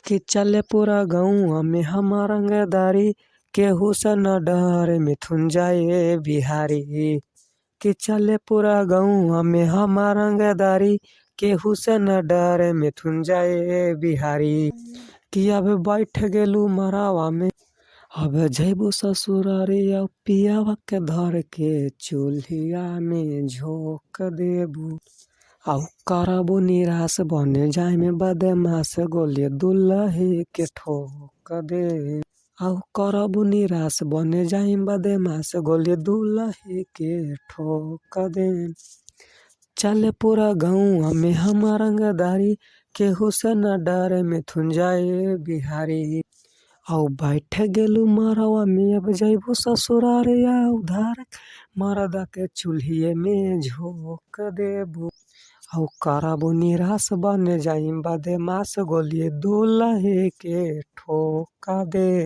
कि चले पूरा गौआ में हमार रंगदारी, केहू से न डरे मिथुन जाए बिहारी। कि चले पूरा गौआ में हमार रंगदारी, केहू से न डरे मिथुन जाए बिहारी। कि अब बैठ गेलू मरावा में, अब जैबू ससुरारी, अब पियावा के धर के चूल्हिया में झोंक देबू। आउ करबू निराश बने जाए में बदमाश, गोली दुल्हे के ठोक दे। आउ करबू निराश बने जाए बदमाश, गोली दुल्हे के ठोक दे। चले पूरा गौआ में हमार रंगदारी, केहू से न डरे मिथुन जाए बिहारी। आउ बैठ गेलू मरवा में, अब जैबू ससुरारी, आउ धर मरदा के चूल्हिए में झोंक देबू। आउ करबू निराश बने जाई बदमाश, गोली दुल्हे के ठोक दे।